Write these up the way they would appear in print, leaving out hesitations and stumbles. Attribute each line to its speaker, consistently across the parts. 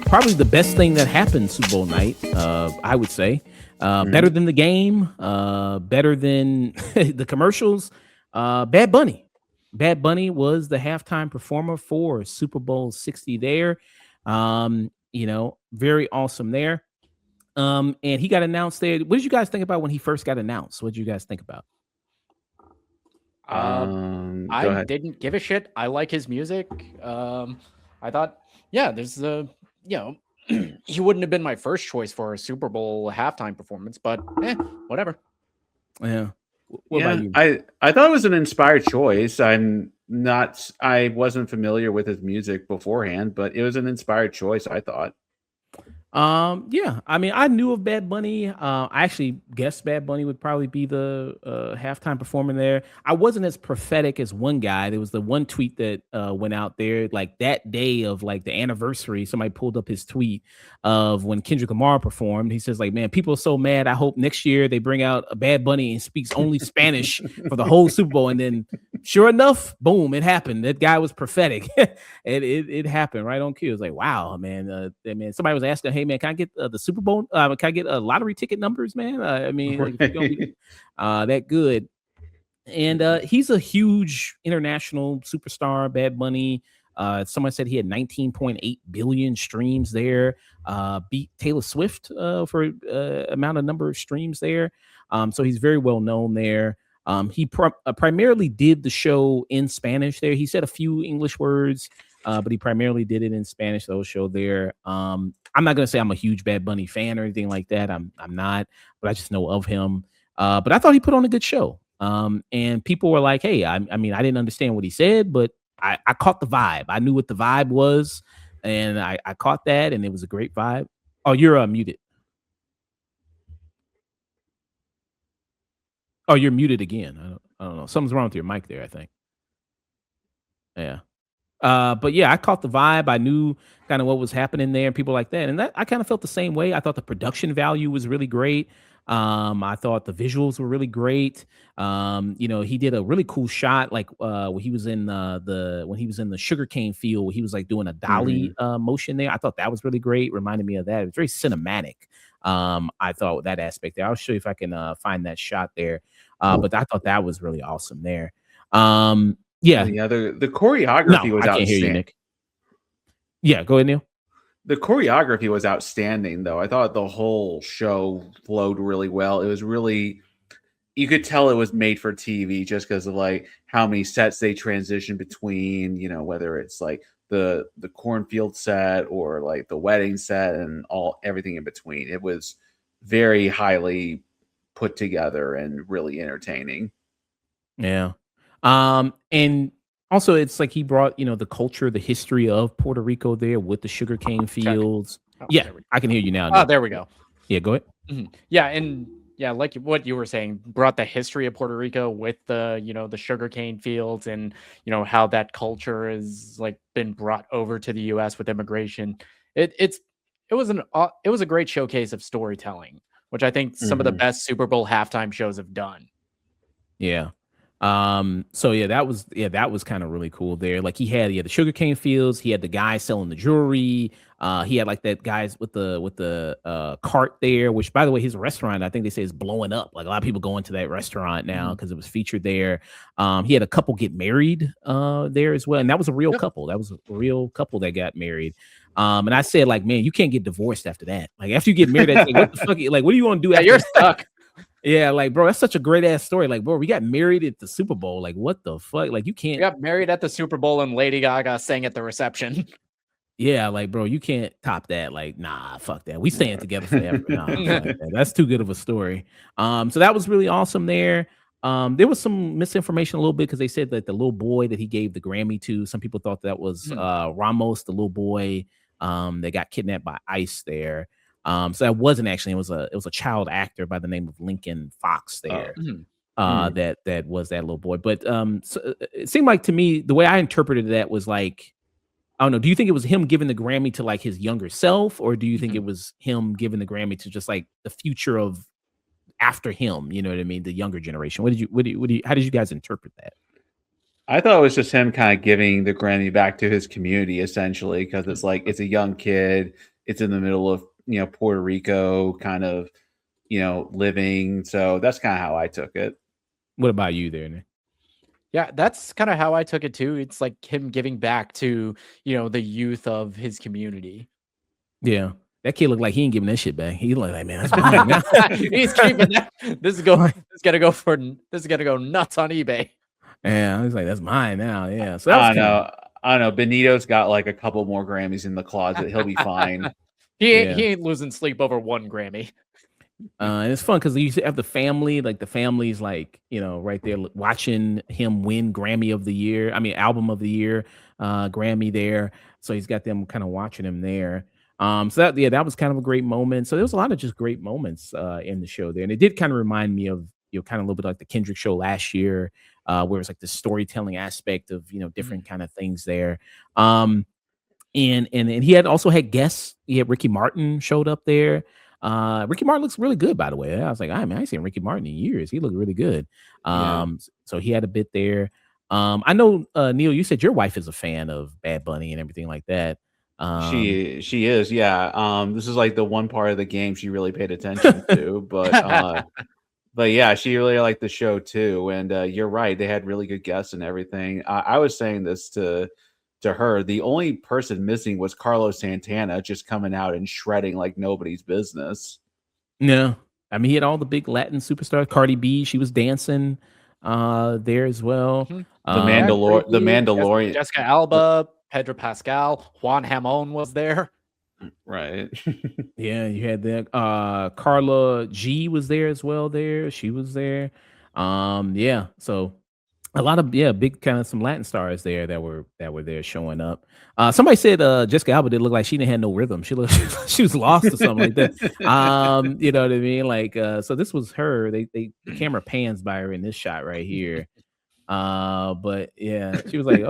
Speaker 1: Probably the best thing that happened Super Bowl night, I would say. Better
Speaker 2: Mhm.
Speaker 1: than the game, better than the commercials. Bad Bunny. Bad Bunny was the halftime performer for Super Bowl 60 there. Very awesome there. And he got announced there. What did you guys think about when he first got announced? What did you guys think about?
Speaker 2: Go
Speaker 3: I
Speaker 2: ahead.
Speaker 3: didn't give a shit. I like his music. I thought, yeah, he wouldn't have been my first choice for a Super Bowl halftime performance, but whatever.
Speaker 1: Yeah. What
Speaker 2: Yeah,
Speaker 1: about you?
Speaker 2: I thought it was an inspired choice. I wasn't familiar with his music beforehand, but it was an inspired choice, I thought.
Speaker 1: Yeah, I mean, I knew of Bad Bunny. I actually guessed Bad Bunny would probably be the halftime performer there. I wasn't as prophetic as one guy. There was the one tweet that went out there like that day of like the anniversary. Somebody pulled up his tweet of when Kendrick Lamar performed. He says like, "Man, people are so mad. I hope next year they bring out a Bad Bunny and speaks only Spanish for the whole Super Bowl." And then, sure enough, boom, it happened. That guy was prophetic. It happened right on cue. It was like, wow, man. Man, somebody was asking, "Hey, man, can I get the Super Bowl? Can I get lottery ticket numbers, man?" I mean, like, if you're gonna be that good. And he's a huge international superstar, Bad Bunny. Someone said he had 19.8 billion streams there. Beat Taylor Swift for amount of number of streams there. So he's very well known there. He primarily did the show in Spanish there. He said a few English words, but he primarily did it in Spanish, the whole show there. I'm not going to say I'm a huge Bad Bunny fan or anything like that. I'm not, but I just know of him. But I thought he put on a good show. And people were like, hey, I mean, I didn't understand what he said, but I caught the vibe. I knew what the vibe was, and I caught that, and it was a great vibe. Oh, you're muted. Oh, you're muted again. I don't know. Something's wrong with your mic there, I think. Yeah. But yeah, I caught the vibe. I knew kind of what was happening there and people like that. And that I kind of felt the same way. I thought the production value was really great. I thought the visuals were really great. He did a really cool shot, like when he was in the sugarcane field, where he was like doing a dolly motion there. I thought that was really great. Reminded me of that. It was very cinematic. I thought with that aspect there. I'll show you if I can find that shot there. But I thought that was really awesome there. Yeah.
Speaker 2: The choreography was
Speaker 1: I can't
Speaker 2: outstanding.
Speaker 1: hear you, Nick. Yeah, go ahead, Neil.
Speaker 2: The choreography was outstanding, though. I thought the whole show flowed really well. It was really, you could tell it was made for TV just because of like how many sets they transition between, whether it's like the cornfield set or like the wedding set and everything in between. It was very highly put together and really entertaining.
Speaker 1: Yeah. And also it's like he brought, the culture, the history of Puerto Rico there with the sugarcane fields.
Speaker 3: Oh,
Speaker 1: yeah, I can hear you now.
Speaker 3: Oh, there we go.
Speaker 1: Yeah, go ahead.
Speaker 3: Mm-hmm. Yeah, and yeah, like what you were saying, brought the history of Puerto Rico with the, the sugarcane fields and, how that culture is like been brought over to the US with immigration. It was a great showcase of storytelling, which I think some of the best Super Bowl halftime shows have done.
Speaker 1: Yeah. So that was kind of really cool there. Like he had the sugarcane fields, he had the guy selling the jewelry, he had like that guys with the cart there, which by the way, his restaurant, I think they say is blowing up. Like a lot of people go into that restaurant now because it was featured there. He had a couple get married there as well, and that was a real couple. That was a real couple that got married. And I said, like, man, you can't get divorced after that. Like after you get married, like, what the fuck? Like, what are you gonna do? After
Speaker 3: you're stuck.
Speaker 1: Yeah, like, bro, that's such a great ass story. Like, bro, we got married at the Super Bowl. Like, what the fuck? Like, you can't.
Speaker 3: We got married at the Super Bowl and Lady Gaga sang at the reception.
Speaker 1: Yeah, like, bro, you can't top that. Like, nah, fuck that. We staying together forever. Nah, fuck that. That's too good of a story. So that was really awesome there. There was some misinformation a little bit because they said that the little boy that he gave the Grammy to, some people thought that was Ramos, the little boy that got kidnapped by ICE there. So that wasn't actually, it was a child actor by the name of Lincoln Fox there. That was that little boy. But so it seemed like to me, the way I interpreted that was like I don't know. Do you think it was him giving the Grammy to like his younger self, or do you think
Speaker 3: Mhm.
Speaker 1: it was him giving the Grammy to just like the future of after him? You know what I mean? The younger generation. How did you guys interpret that?
Speaker 2: I thought it was just him kind of giving the Grammy back to his community essentially, because it's like it's a young kid, it's in the middle of Puerto Rico, kind of living. So that's kind of how I took it.
Speaker 1: What about you there, Nick?
Speaker 3: Yeah, that's kind of how I took it too. It's like him giving back to, the youth of his community.
Speaker 1: Yeah. That kid looked like he ain't giving that shit back. He looked like, man, that's mine now.
Speaker 3: He's keeping that. This is gonna go nuts on eBay.
Speaker 1: Yeah, I was like, that's mine now. Yeah. So that was
Speaker 2: I don't
Speaker 1: kind of
Speaker 2: know. I don't know. Benito's got like a couple more Grammys in the closet. He'll be fine.
Speaker 3: He
Speaker 1: Yeah.
Speaker 3: ain't losing sleep over one Grammy.
Speaker 1: And it's fun because you have the family, like the family's like, right there watching him win Grammy of the year. I mean, album of the year, Grammy there. So he's got them kind of watching him there. So that was kind of a great moment. So there was a lot of just great moments in the show there. And it did kind of remind me of, kind of a little bit like the Kendrick show last year, where it's like the storytelling aspect of, different kind of things there. And he had also had guests. He had Ricky Martin showed up there. Ricky Martin looks really good, by the way. I was like, I ain't seen Ricky Martin in years. He looked really good.
Speaker 2: Yeah.
Speaker 1: So he had a bit there. I know, Neil, you said your wife is a fan of Bad Bunny and everything like that.
Speaker 2: She is, yeah. This is like the one part of the game she really paid attention to, but yeah, she really liked the show too. And you're right, they had really good guests and everything. I was saying this to her. The only person missing was Carlos Santana, just coming out and shredding like nobody's business.
Speaker 1: No, I mean he had all the big Latin superstars. Cardi B, she was dancing there as well.
Speaker 3: Mhm.
Speaker 2: The
Speaker 3: Yeah, Cardi
Speaker 2: The
Speaker 3: B,
Speaker 2: Mandalorian.
Speaker 3: Jessica Alba, Pedro Pascal, Juan Hamon was there.
Speaker 2: Right.
Speaker 1: Yeah, you had that. Carla G was there as well. There, she was there. Yeah. So a lot of big kind of some Latin stars there that were there showing up. Somebody said Jessica Alba did look like she didn't have no rhythm. She looked she was lost or something like that. You know what I mean? Like, so this was her. The camera pans by her in this shot right here. But yeah, she was like,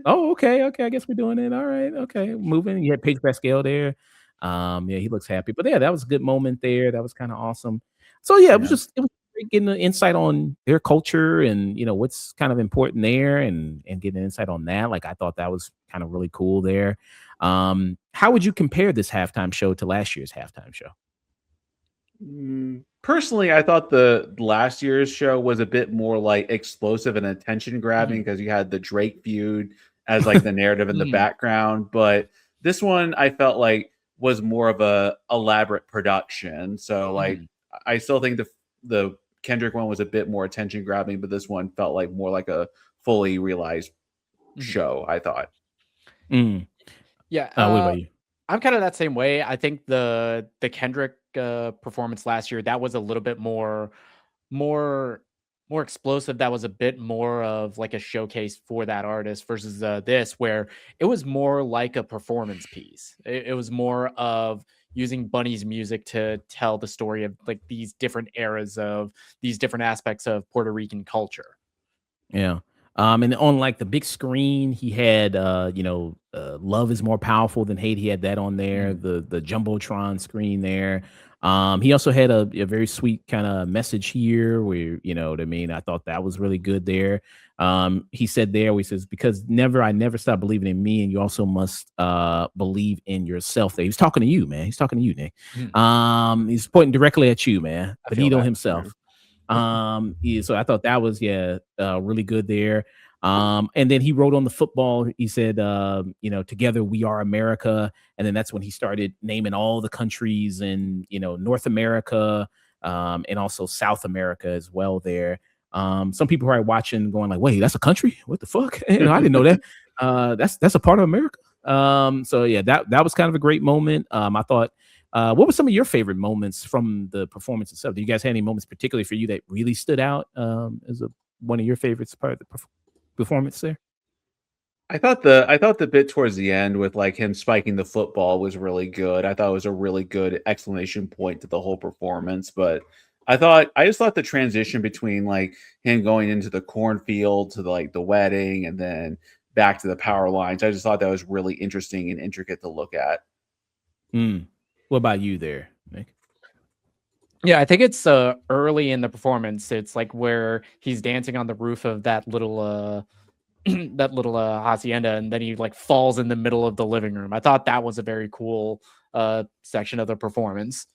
Speaker 1: okay, I guess we're doing it. All right, okay, moving. You had Paige Pascal there. Yeah, he looks happy. But yeah, that was a good moment there. That was kind of awesome. So yeah,
Speaker 2: Yeah.
Speaker 1: it was great getting an insight on their culture and what's kind of important there and getting an insight on that. Like I thought that was kind of really cool there. How would you compare this halftime show to last year's halftime show?
Speaker 2: Personally, I thought the last year's show was a bit more like explosive and attention grabbing because you had the Drake feud as like the narrative in the background. But this one I felt like was more of a elaborate production. So like I still think the Kendrick one was a bit more attention grabbing, but this one felt like more like a fully realized show, I thought.
Speaker 3: Yeah.
Speaker 1: What about you?
Speaker 3: I'm kind of that same way. I think the Kendrick performance last year, that was a little bit more explosive. That was a bit more of like a showcase for that artist versus this, where it was more like a performance piece. It was more of using Bunny's music to tell the story of like these different eras of these different aspects of Puerto Rican culture.
Speaker 1: Yeah. And on like the big screen, he had Love is More Powerful Than Hate. He had that on there, the Jumbotron screen there. He also had a very sweet kind of message here where, you know what I mean? I thought that was really good there. He said there, he says, because I never stop believing in me, and you also must believe in yourself. There. He was talking to you, man. He's talking to you, Nick. He's pointing directly at you, man. Benito himself. So I thought that was really good there. And then he wrote on the football, he said, together we are America. And then that's when he started naming all the countries in, North America, and also South America as well there. Some people are watching going like, wait, that's a country? What the fuck? I didn't know that. That's a part of America. So yeah, that was kind of a great moment. I thought, what were some of your favorite moments from the performance itself? Do you guys have any moments particularly for you that really stood out as one of your favorites part of the performance there?
Speaker 2: I thought the bit towards the end with like him spiking the football was really good. I thought it was a really good explanation point to the whole performance. But I just thought the transition between like him going into the cornfield to like the wedding and then back to the power lines. I just thought that was really interesting and intricate to look at.
Speaker 1: What about you there, Nick?
Speaker 3: Yeah, I think it's early in the performance. It's like where he's dancing on the roof of that little hacienda, and then he like falls in the middle of the living room. I thought that was a very cool section of the performance.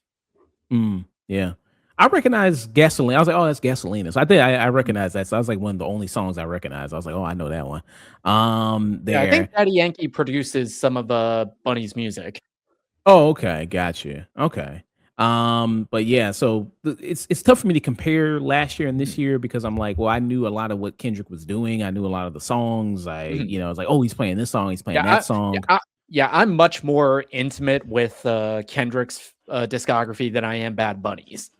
Speaker 1: Yeah. I recognize Gasoline. I was like, oh, that's Gasolina. So I think I recognize that. So that was like one of the only songs I recognize. I was like, oh, I know that one.
Speaker 3: Yeah, I think Daddy Yankee produces some of Bunny's music.
Speaker 1: Oh, okay, gotcha. Okay. But yeah, so it's tough for me to compare last year and this year because I'm like, well, I knew a lot of what Kendrick was doing. I knew a lot of the songs. I was like, oh, he's playing this song, he's playing that song.
Speaker 3: I'm much more intimate with Kendrick's discography than I am Bad Bunny's.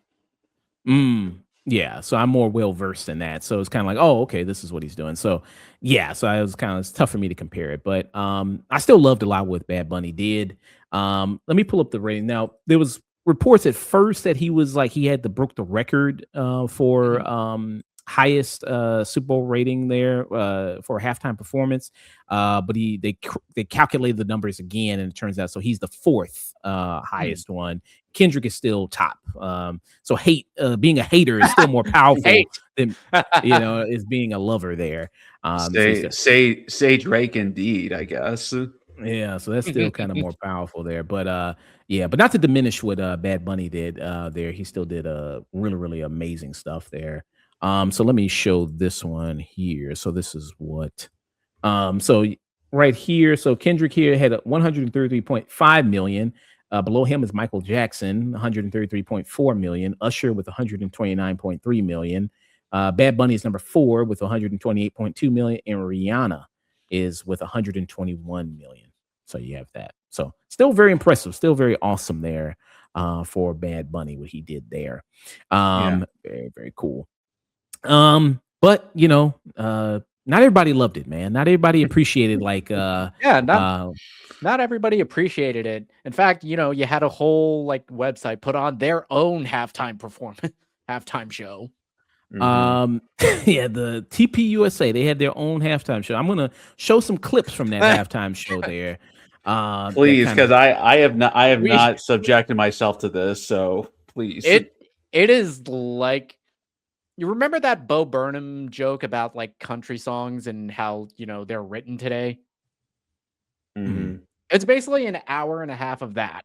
Speaker 1: Yeah, so I'm more well versed in that. So it's kind of like, oh, okay, this is what he's doing. So yeah, so it's tough for me to compare it, but I still loved a lot what Bad Bunny did. Let me pull up the rating. Now, there was reports at first that he had broke the record for highest Super Bowl rating there for a halftime performance. But they calculated the numbers again, and it turns out so he's the fourth highest one. Kendrick is still top. So being a hater is still more powerful than is being a lover there.
Speaker 2: Say Drake indeed, I guess.
Speaker 1: Yeah, so that's still kind of more powerful there. But but not to diminish what Bad Bunny did there. He still did really, really amazing stuff there. So let me show this one here. So this is what so right here. So Kendrick here had 133.5 million. Below him is Michael Jackson, 133.4 million. Usher with 129.3 million. Bad Bunny is number 4 with 128.2 million, and Rihanna is with 121 million. So you have that. So still very impressive, still very awesome there for Bad Bunny, what he did there. Very, very cool. But not everybody loved it, man. Not everybody appreciated
Speaker 3: not everybody appreciated it. In fact, you had a whole website put on their own halftime show.
Speaker 1: The TPUSA, they had their own halftime show. I'm gonna show some clips from that halftime show there.
Speaker 2: Please, because I have not subjected myself to this, so please.
Speaker 3: It is like, you remember that Bo Burnham joke about country songs and how they're written today? It's basically an hour and a half of that.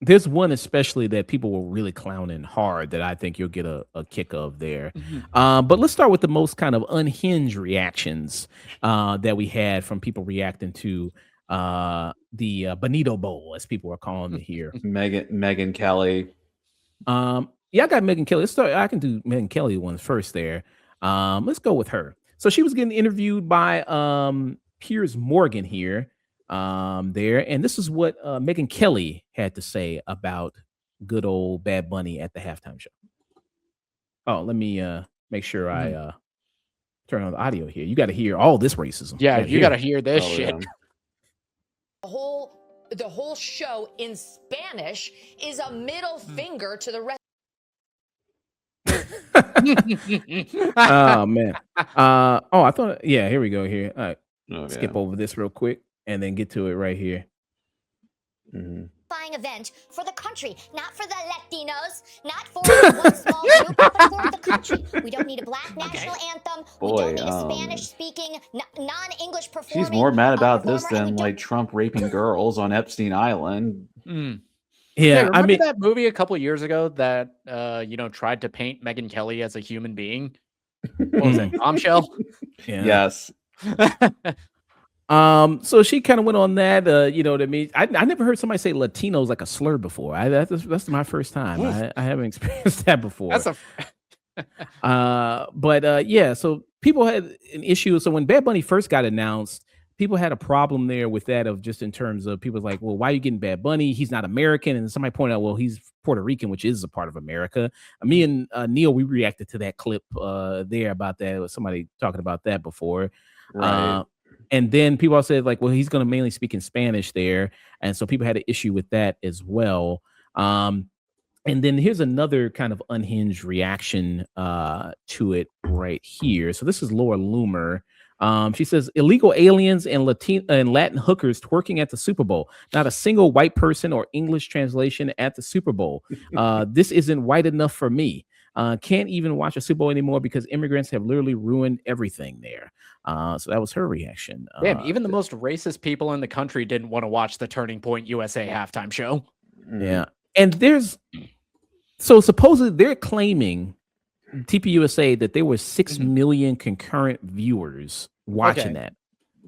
Speaker 1: There's one especially that people were really clowning hard that I think you'll get a kick of there. But let's start with the most kind of unhinged reactions that we had from people reacting to the Bonito Bowl, as people are calling it here.
Speaker 2: Megyn Kelly.
Speaker 1: I got Megyn Kelly. I can do Megyn Kelly ones first there. Let's go with her. So she was getting interviewed by Piers Morgan here. There, and this is what Megyn Kelly had to say about good old Bad Bunny at the halftime show. Oh, let me make sure I turn on the audio here. You got to hear all this racism.
Speaker 3: Yeah, you got to hear this shit.
Speaker 4: Yeah. The whole show in Spanish is a middle finger to the rest.
Speaker 1: Oh man. I thought. Yeah, here we go. Here, all right. Skip over this real quick and then get to it right here.
Speaker 5: Event for the country, not for the Latinos, not for one small group, but for the country. We don't need a black national anthem. We don't need a Spanish-speaking, non-English performing.
Speaker 2: She's more mad about this than Trump raping girls on Epstein Island.
Speaker 1: Yeah,
Speaker 3: remember that movie a couple years ago that tried to paint Megyn Kelly as a human being? What was it? Bombshell?
Speaker 2: Yes.
Speaker 1: So she kind of went on that, what I mean? I never heard somebody say Latinos like a slur before. That's my first time. I haven't experienced that before. So people had an issue. So when Bad Bunny first got announced, people had a problem there with that, of just in terms of people like, well, why are you getting Bad Bunny? He's not American. And somebody pointed out, well, he's Puerto Rican, which is a part of America. Me and Neil, we reacted to that clip there about that. With somebody talking about that before.
Speaker 2: Right.
Speaker 1: And then people said well, he's going to mainly speak in Spanish there. And so people had an issue with that as well. And then here's another kind of unhinged reaction to it right here. So this is Laura Loomer She says illegal aliens and Latin hookers twerking at the Super Bowl. Not a single white person or English translation at the Super Bowl. This isn't white enough for me. Can't even watch a Super Bowl anymore because immigrants have literally ruined everything there. So that was her reaction.
Speaker 3: Damn, even the most racist people in the country didn't want to watch the Turning Point USA halftime show.
Speaker 1: Yeah. And so supposedly they're claiming TPUSA that there were 6 million concurrent viewers watching that.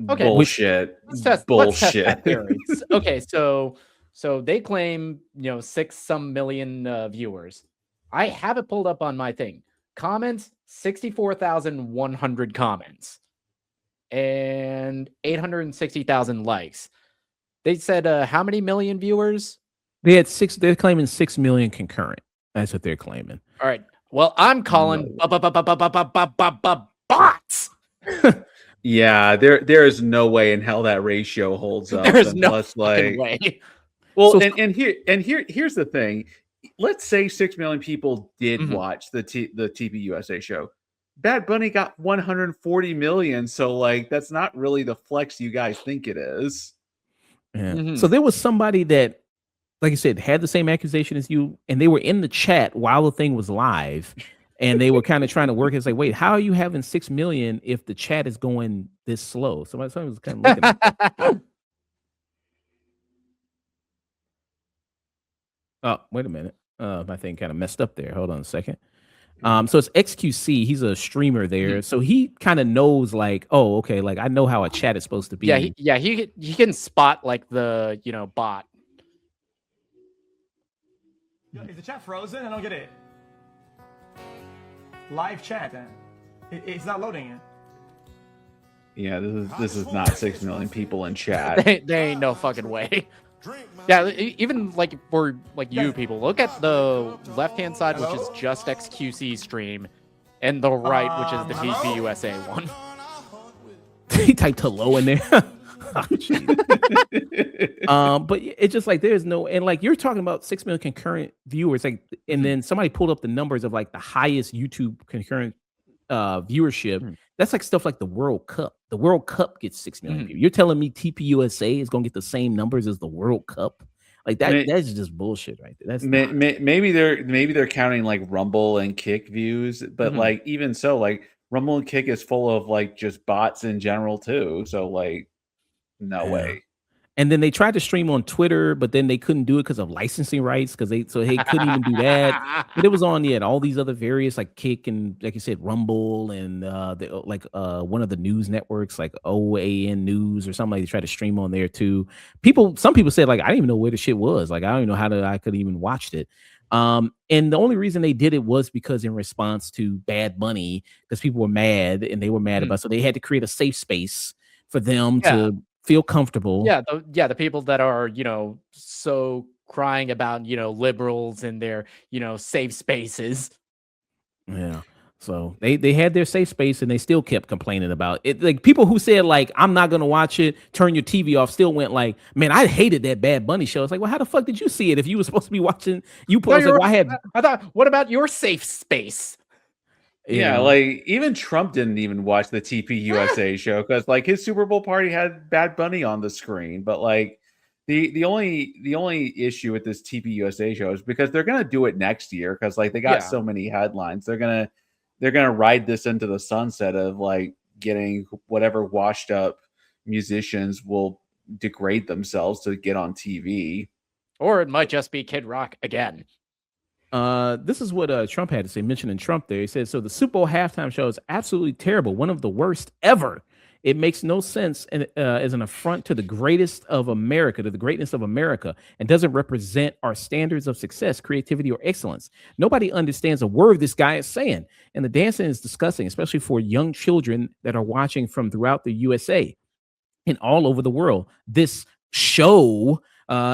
Speaker 3: Okay.
Speaker 2: Bullshit.
Speaker 3: Let's test that theory. Okay, so they claim 6 some million viewers. I have it pulled up on my thing. Comments 64,100 comments and 860,000 likes. They said how many million viewers?
Speaker 1: They're claiming 6 million concurrent. That's what they're claiming.
Speaker 3: All right. Well, I'm calling bots.
Speaker 2: Yeah, there is no way in hell that ratio holds up.
Speaker 3: There's no way.
Speaker 2: Well, here's the thing. Let's say 6 million people did watch the TPUSA show. Bad Bunny got 140 million, so like that's not really the flex you guys think it is.
Speaker 1: Yeah. So there was somebody that, like I said, had the same accusation as you, and they were in the chat while the thing was live, and they were kind of trying to work and say, wait, how are you having 6 million if the chat is going this slow? Somebody was kind of looking at it. Oh, wait a minute. My thing kind of messed up there. Hold on a second. So it's XQC. He's a streamer there. So he kind of knows like, oh, okay, like I know how a chat is supposed to be.
Speaker 3: He can spot like the, bot.
Speaker 6: Is the chat frozen? I don't get it. Live chat. It's not loading it.
Speaker 2: Yeah, this is not 6 million people in chat.
Speaker 3: There ain't no fucking way. Yeah, even like for like you people, look at the left-hand side, which is just XQC stream, and the right, which is the TPUSA one.
Speaker 1: He typed hello in there. But it's just like there's no, and like you're talking about 6 million concurrent viewers, like, and then somebody pulled up the numbers of like the highest YouTube concurrent viewership. That's like stuff like the World Cup. The World Cup gets 6 million people. You're telling me TPUSA is gonna get the same numbers as the World Cup? Like that? That's just bullshit, right there. That's
Speaker 2: maybe they're counting like Rumble and Kick views, but like even so, like Rumble and Kick is full of like just bots in general too. So like, no way.
Speaker 1: And then they tried to stream on Twitter, but then they couldn't do it because of licensing rights. So they couldn't even do that. But it was on all these other various like Kick and like you said Rumble and one of the news networks like OAN News or something. Like they tried to stream on there too. Some people said like I didn't even know where the shit was. Like I don't even know how I could even watched it. And the only reason they did it was because in response to Bad Bunny, because people were mad and they were mad about, so they had to create a safe space for them to feel comfortable.
Speaker 3: The people that are, so crying about, liberals and their, safe spaces.
Speaker 1: Yeah. So they had their safe space and they still kept complaining about it. Like people who said like, I'm not going to watch it, turn your TV off, still went like, man, I hated that Bad Bunny show. It's like, well, how the fuck did you see it if you were supposed to be watching?
Speaker 3: I thought, what about your safe space?
Speaker 2: Yeah, like even Trump didn't even watch the TPUSA show because like his Super Bowl party had Bad Bunny on the screen. But like the only issue with this TPUSA show is because they're gonna do it next year because like they got so many headlines. They're gonna ride this into the sunset of like getting whatever washed up musicians will degrade themselves to get on TV.
Speaker 3: Or it might just be Kid Rock again.
Speaker 1: This is what Trump had to say, mentioning Trump there. He said, so the Super Bowl halftime show is absolutely terrible, one of the worst ever. It makes no sense and as an affront to the greatness of America, and doesn't represent our standards of success, creativity, or excellence. Nobody understands a word this guy is saying, and the dancing is disgusting, especially for young children that are watching from throughout the USA and all over the world. This show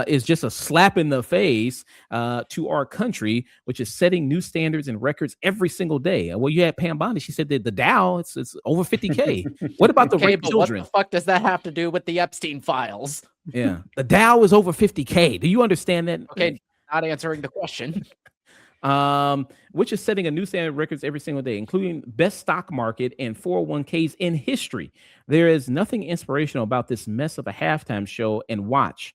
Speaker 1: is just a slap in the face to our country, which is setting new standards and records every single day. Well, you had Pam Bondi. She said that the Dow, it's over 50K. What about the rape children?
Speaker 3: What the fuck does that have to do with the Epstein files?
Speaker 1: Yeah, the Dow is over 50K. Do you understand that?
Speaker 3: Okay, not answering the question.
Speaker 1: which is setting a new standard of records every single day, including best stock market and 401ks in history. There is nothing inspirational about this mess of a halftime show, and watch.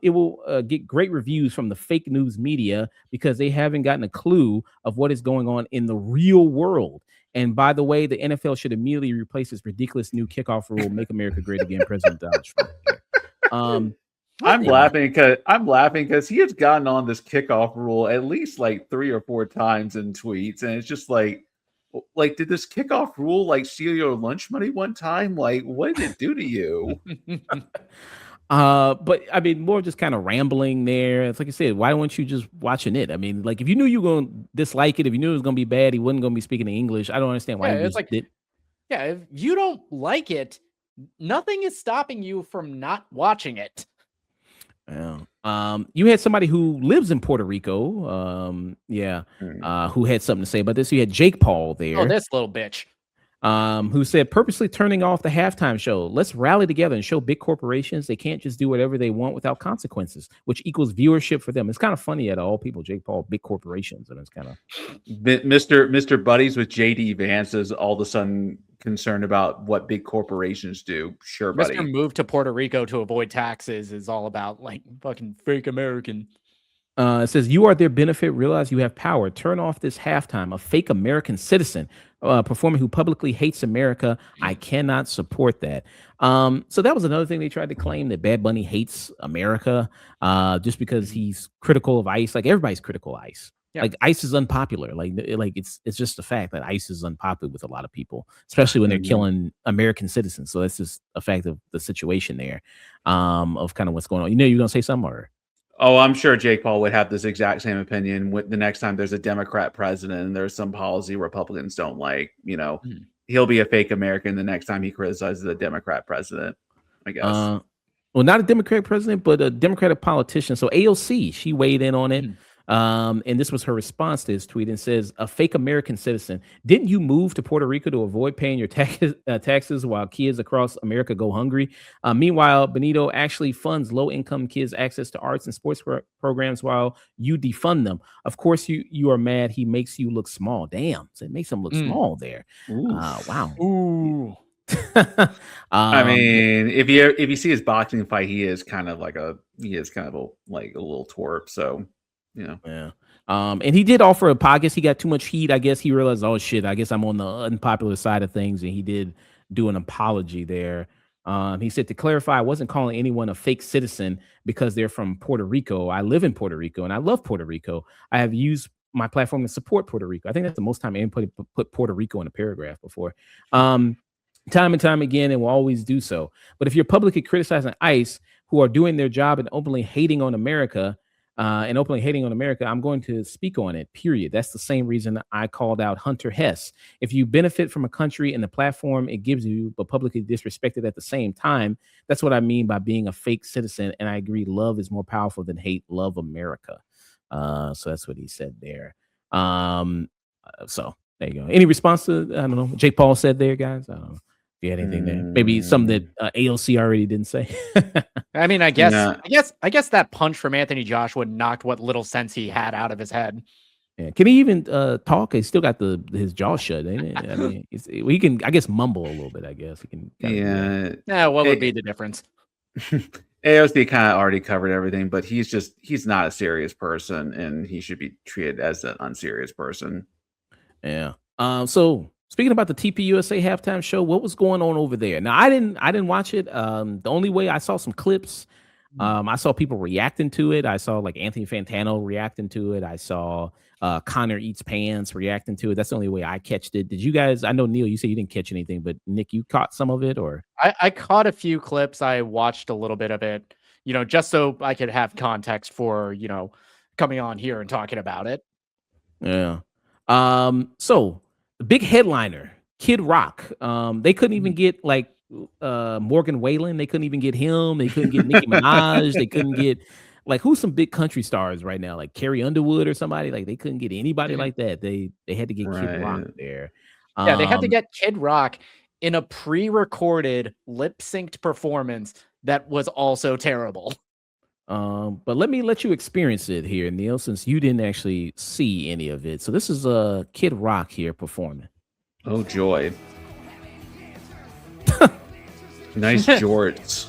Speaker 1: It will get great reviews from the fake news media because they haven't gotten a clue of what is going on in the real world. And by the way, the NFL should immediately replace this ridiculous new kickoff rule, "Make America Great Again," President Donald Trump.
Speaker 2: I'm laughing because he has gotten on this kickoff rule at least like 3 or 4 times in tweets, and it's just like did this kickoff rule like steal your lunch money one time? Like, what did it do to you?
Speaker 1: But I mean, more just kind of rambling there. It's like I said, why weren't you just watching it? I mean, like if you knew you were going to dislike it, if you knew it was going to be bad, he wasn't going to be speaking English. I don't understand why.
Speaker 3: Yeah, it's like, yeah, if you don't like it, nothing is stopping you from not watching it.
Speaker 1: Yeah. You had somebody who lives in Puerto Rico. Who had something to say about this. You had Jake Paul there.
Speaker 3: Oh, this little bitch.
Speaker 1: Who said purposely turning off the halftime show. Let's rally together and show big corporations they can't just do whatever they want without consequences, which equals viewership for them. It's kind of funny at all people, Jake Paul, big corporations, and it's kind of
Speaker 2: Mr. Buddies with JD Vance is all of a sudden concerned about what big corporations do. Sure, buddy.
Speaker 3: Mr. Move to Puerto Rico to avoid taxes is all about like fucking fake American.
Speaker 1: It says, you are their benefit. Realize you have power. Turn off this halftime. A fake American citizen performer who publicly hates America. I cannot support that. So that was another thing they tried to claim, that Bad Bunny hates America just because he's critical of ICE. Like everybody's critical of ICE. Yeah. Like ICE is unpopular. Like it's just a fact that ICE is unpopular with a lot of people, especially when they're killing American citizens. So that's just a fact of the situation there, of kind of what's going on. You know, you're gonna say something, or?
Speaker 2: Oh, I'm sure Jake Paul would have this exact same opinion the next time there's a Democrat president and there's some policy Republicans don't like. You know, he'll be a fake American the next time he criticizes a Democrat president, I guess.
Speaker 1: Well, not a Democratic president, but a Democratic politician. So AOC, she weighed in on it. And this was her response to his tweet, and says, a fake American citizen. Didn't you move to Puerto Rico to avoid paying your taxes while kids across America go hungry? Meanwhile, Benito actually funds low-income kids access to arts and sports programs while you defund them. Of course, you are mad. He makes you look small. Damn. So it makes him look small there. Wow.
Speaker 3: Ooh.
Speaker 2: I mean, if you see his boxing fight, he is kind of a little twerp. So.
Speaker 1: Yeah. And he did offer a podcast. He got too much heat. I guess he realized, oh shit, I guess I'm on the unpopular side of things. And he did do an apology there. He said, to clarify, I wasn't calling anyone a fake citizen because they're from Puerto Rico. I live in Puerto Rico and I love Puerto Rico. I have used my platform to support Puerto Rico. I think that's the most time anybody put Puerto Rico in a paragraph before. Time and time again, and will always do so. But if you're publicly criticizing ICE, who are doing their job and openly hating on America, I'm going to speak on it, period. That's the same reason I called out Hunter Hess. If you benefit from a country and the platform it gives you, but publicly disrespect it at the same time, that's what I mean by being a fake citizen. And I agree, love is more powerful than hate. Love America. So that's what he said there. So there you go. Any response to, I don't know, what Jake Paul said there, guys? I don't know. If you had anything there, maybe something that AOC already didn't say.
Speaker 3: I mean, I guess that punch from Anthony Joshua knocked what little sense he had out of his head.
Speaker 1: Yeah. Can he even talk? He's still got his jaw shut, ain't it? I mean, he can, I guess, mumble a little bit. I guess he can.
Speaker 3: Yeah. What would be the difference?
Speaker 2: AOC kind of already covered everything, but he's not a serious person, and he should be treated as an unserious person.
Speaker 1: Yeah. So. Speaking about the TPUSA halftime show, what was going on over there? Now, I didn't watch it. The only way I saw some clips, I saw people reacting to it. I saw like Anthony Fantano reacting to it. I saw Connor Eats Pants reacting to it. That's the only way I catched it. Did you guys? I know, Neil, you said you didn't catch anything, but Nick, you caught some of it, or?
Speaker 3: I caught a few clips. I watched a little bit of it, just so I could have context for, coming on here and talking about it.
Speaker 1: Yeah. So. The big headliner, Kid Rock. They couldn't even get like Morgan Wallen. They couldn't even get him. They couldn't get Nicki Minaj. They couldn't get like who's some big country stars right now, like Carrie Underwood or somebody. Like they couldn't get anybody like that. They had to get Kid Rock there.
Speaker 3: Yeah, they had to get Kid Rock in a pre-recorded lip-synced performance that was also terrible.
Speaker 1: But let me let you experience it here, Neil, since you didn't actually see any of it. So this is Kid Rock here performing.
Speaker 2: Oh joy. Nice jorts.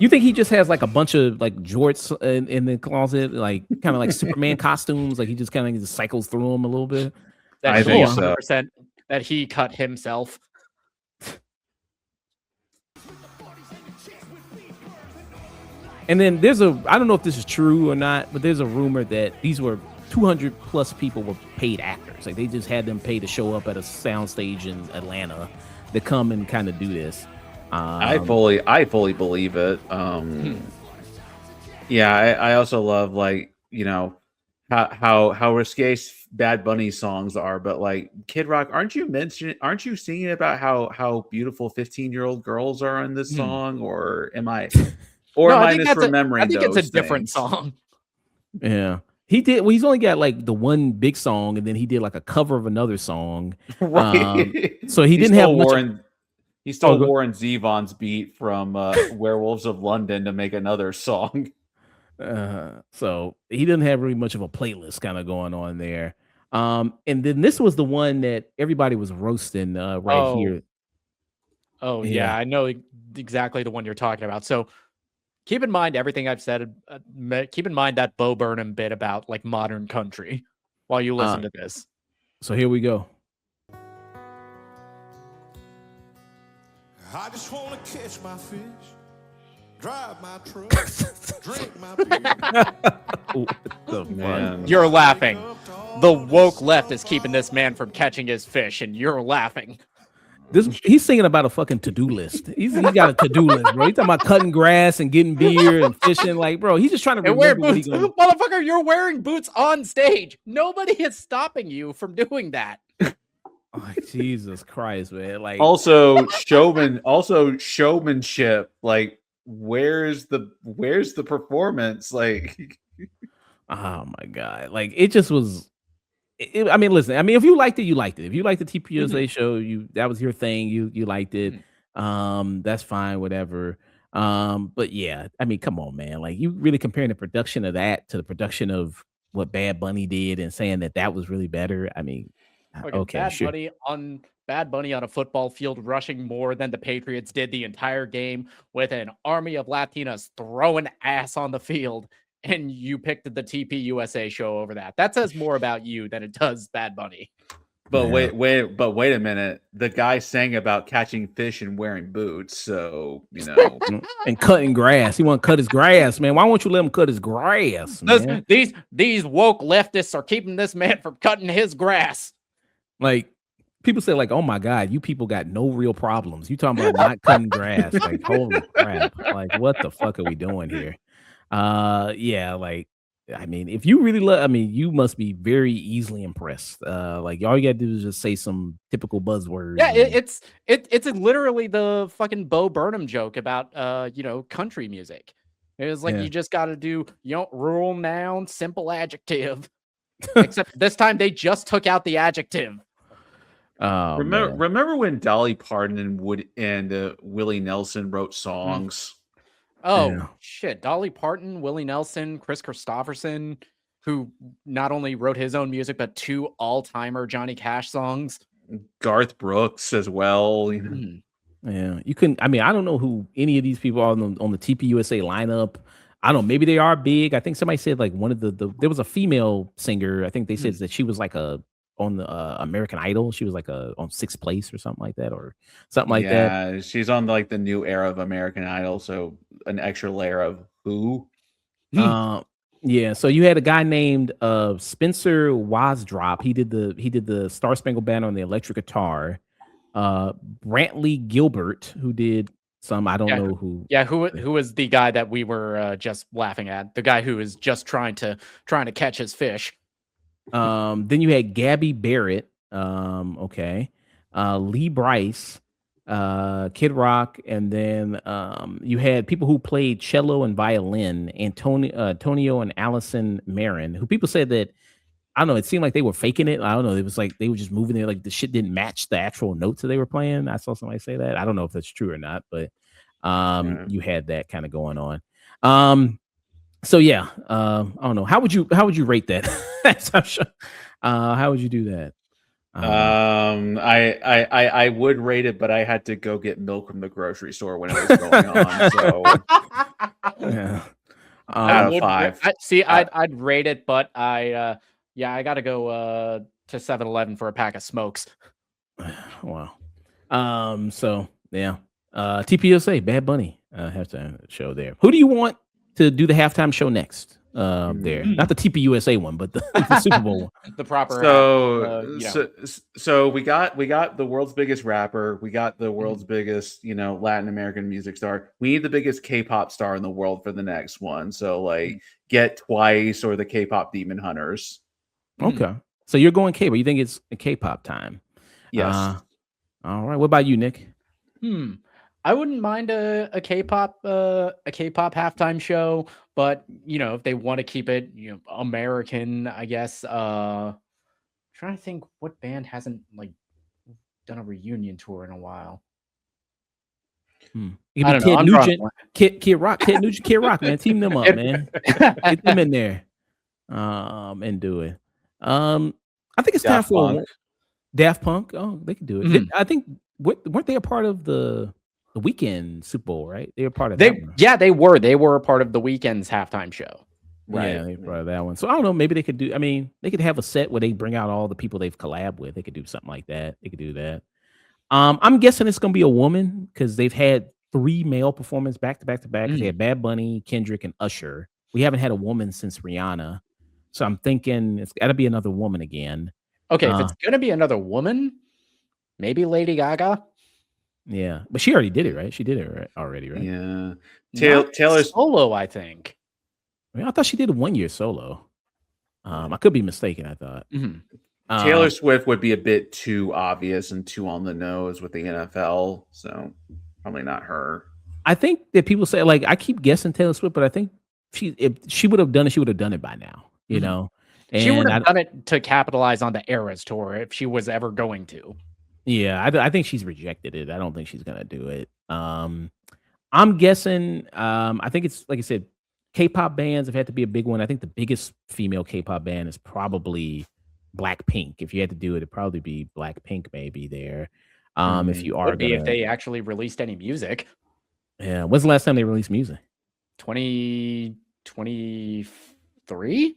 Speaker 1: You think he just has like a bunch of like jorts in the closet, like kind of like Superman costumes? Like he just kind of just cycles through them a little bit.
Speaker 2: I think so.
Speaker 3: 100% that he cut himself.
Speaker 1: And then I don't know if this is true or not, but there's a rumor that these were 200 plus people were paid actors. Like they just had them paid to show up at a soundstage in Atlanta to come and kind of do this.
Speaker 2: I fully believe it. Yeah, I also love like, you know, how risque Bad Bunny songs are, but like Kid Rock, aren't you singing about how beautiful 15-year-old girls are in this song, or am I misremembering?
Speaker 3: I think
Speaker 2: those
Speaker 3: it's a different
Speaker 2: things?
Speaker 3: song.
Speaker 1: Yeah. He did. Well, he's only got like the one big song, and then he did like a cover of another song.
Speaker 2: Right.
Speaker 1: So he didn't have much.
Speaker 2: He stole Warren Zevon's beat from Werewolves of London to make another song.
Speaker 1: So he didn't have really much of a playlist kind of going on there. And then this was the one that everybody was roasting here.
Speaker 3: Oh yeah, I know exactly the one you're talking about. So keep in mind everything I've said. Keep in mind that Bo Burnham bit about like modern country while you listen to this.
Speaker 1: So here we go.
Speaker 7: I just want to catch my fish, drive my truck, drink my beer.
Speaker 2: Man.
Speaker 3: You're laughing. The woke left is keeping this man from catching his fish, and you're laughing.
Speaker 1: He's singing about a fucking to-do list. He's got a to-do list, bro. He's talking about cutting grass and getting beer and fishing. Like, bro, he's just trying to remember
Speaker 3: wear
Speaker 1: what
Speaker 3: boots. Motherfucker, you're wearing boots on stage. Nobody is stopping you from doing that.
Speaker 1: Oh, Jesus Christ, man! Like,
Speaker 2: also showmanship. Like, where's the performance? Like,
Speaker 1: oh my God! Like, it just was. I mean, listen. I mean, if you liked it, you liked it. If you liked the TPUSA show, that was your thing. You liked it. That's fine. Whatever. But yeah, I mean, come on, man. Like, you really comparing the production of that to the production of what Bad Bunny did and saying that was really better. I mean. Okay, sure.
Speaker 3: Bad Bunny on a football field rushing more than the Patriots did the entire game with an army of Latinas throwing ass on the field, and you picked the TPUSA show over that. That says more about you than it does Bad Bunny.
Speaker 2: But wait a minute. The guy sang about catching fish and wearing boots, so you know,
Speaker 1: and cutting grass. He want to cut his grass, man. Why won't you let him cut his grass? Man?
Speaker 3: These woke leftists are keeping this man from cutting his grass.
Speaker 1: Like, people say, like, oh my God, you people got no real problems. You talking about not cutting grass. Like, holy crap. Like, what the fuck are we doing here? Yeah, like, I mean, if you really love, I mean, you must be very easily impressed. Like, all you gotta do is just say some typical buzzwords.
Speaker 3: Yeah, it's literally the fucking Bo Burnham joke about country music. It was like, you just gotta do, rural noun, simple adjective. Except this time they just took out the adjective.
Speaker 2: Remember when Dolly Parton and Willie Nelson wrote songs?
Speaker 3: Shit. Dolly Parton, Willie Nelson, Chris Christopherson, who not only wrote his own music, but 2 all-timer Johnny Cash songs.
Speaker 2: Garth Brooks as well.
Speaker 1: Yeah, you couldn't. I mean, I don't know who any of these people are on the TPUSA lineup. I don't know. Maybe they are big. I think somebody said like one of there was a female singer. I think they said that she was like on the American Idol. She was like on 6th place or something like that, or something like that.
Speaker 2: Yeah, she's on like the new era of American Idol, so an extra layer of who.
Speaker 1: Yeah, so you had a guy named Spencer Wasdrop. He did the Star Spangled Banner on the electric guitar. Brantley Gilbert, who did some, I don't know who.
Speaker 3: Yeah, who was the guy that we were just laughing at? The guy who is just trying to catch his fish.
Speaker 1: Then you had Gabby Barrett. Okay. Lee Bryce, Kid Rock, and then you had people who played cello and violin, Antonio and Allison Marin, who people said that, I don't know, it seemed like they were faking it. I don't know. It was like they were just moving it, like the shit didn't match the actual notes that they were playing. I saw somebody say that. I don't know if that's true or not, but you had that kind of going on. So yeah, I don't know. How would you rate that? How would you do that?
Speaker 2: I would rate it, but I had to go get milk from the grocery store when it was going on. So
Speaker 1: Yeah.
Speaker 2: out of 5.
Speaker 3: I'd rate it, but I got to go to 7-Eleven for a pack of smokes.
Speaker 1: Wow. So yeah. TPUSA, Bad Bunny halftime show there. Who do you want to do the halftime show next? There, not the TPUSA one, but the Super Bowl one.
Speaker 3: The proper.
Speaker 2: So we got the world's biggest rapper. We got the world's biggest, Latin American music star. We need the biggest K-pop star in the world for the next one. So like, get Twice or the K-pop Demon Hunters.
Speaker 1: Okay, so you're going K, but you think it's a K-pop time?
Speaker 2: Yes.
Speaker 1: All right. What about you, Nick?
Speaker 3: I wouldn't mind a K-pop halftime show, but if they want to keep it American, I guess. Trying to think what band hasn't like done a reunion tour in a while.
Speaker 1: I don't know. Kid Nugent, Kid Rock, man, team them up, man. Get them in there, and do it. I think it's time for Daft Punk. Oh, they could do it. I think weren't they a part of the Weekend Super Bowl, right? They were part of that one.
Speaker 3: Yeah, they were. They were a part of the Weekend's halftime show.
Speaker 1: Right. Yeah, they were part of that one. So I don't know. Maybe they could do. I mean, they could have a set where they bring out all the people they've collabed with. They could do something like that. They could do that. I'm guessing it's gonna be a woman because they've had 3 male performances back to back to back. They had Bad Bunny, Kendrick, and Usher. We haven't had a woman since Rihanna, so I'm thinking it's got to be another woman again.
Speaker 3: Okay, if it's gonna be another woman, maybe Lady Gaga.
Speaker 1: Yeah, but she already did it, right? She did it already, right?
Speaker 2: Yeah.
Speaker 3: Taylor's solo, I think.
Speaker 1: I thought she did a 1-year solo. I could be mistaken. I thought
Speaker 2: Taylor Swift would be a bit too obvious and too on the nose with the NFL, so probably not her.
Speaker 1: I think that people say, like, I keep guessing Taylor Swift, but I think if she would have done it, she would have done it by now. You know, and
Speaker 3: she would have done it to capitalize on the Eras tour if she was ever going to.
Speaker 1: Yeah, I think she's rejected it. I don't think she's gonna do it. I'm guessing. I think it's like I said, K-pop bands have had to be a big one. I think the biggest female K-pop band is probably Blackpink. If you had to do it, it'd probably be Blackpink maybe there. If you are
Speaker 3: if they actually released any music.
Speaker 1: Yeah, when's the last time they released music?
Speaker 3: 2023.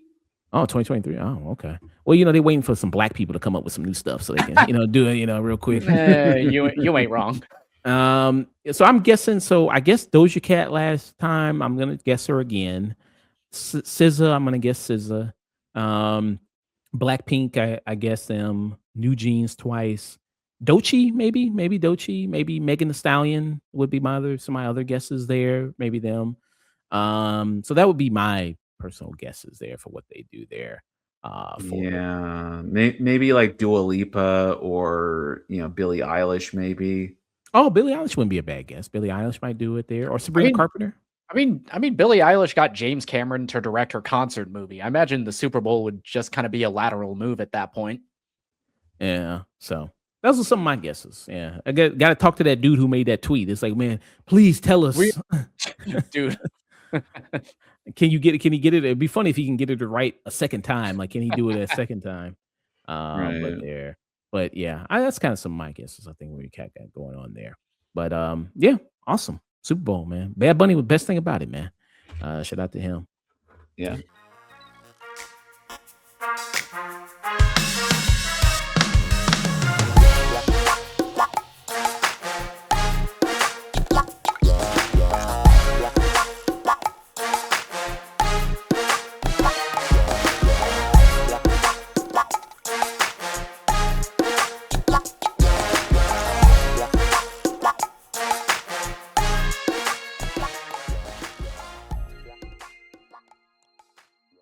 Speaker 1: Oh, 2023. Oh, okay. Well, they're waiting for some black people to come up with some new stuff so they can, do it, real quick.
Speaker 3: You ain't wrong.
Speaker 1: So I'm guessing. So I guess Doja Cat last time. I'm gonna guess her again. SZA. I'm gonna guess SZA. Blackpink. I guess them. New Jeans twice. Doechii maybe Doechii. Maybe Megan Thee Stallion would be some of my other guesses there. Maybe them. So that would be my personal guesses there for what they do there.
Speaker 2: Maybe like Dua Lipa or Billie Eilish maybe.
Speaker 1: Oh, Billie Eilish wouldn't be a bad guess. Billie Eilish might do it there, or Sabrina Carpenter.
Speaker 3: I mean, Billie Eilish got James Cameron to direct her concert movie. I imagine the Super Bowl would just kind of be a lateral move at that point.
Speaker 1: Yeah, so those are some of my guesses. Yeah, I got to talk to that dude who made that tweet. It's like, man, please tell us,
Speaker 3: dude.
Speaker 1: Can he get it? It'd be funny if he can get it right a second time. Like, can he do it a second time? But yeah, that's kind of some of my guesses. I think we got going on there. But yeah, awesome Super Bowl, man. Bad Bunny was the best thing about it, man. Shout out to him.
Speaker 2: Yeah.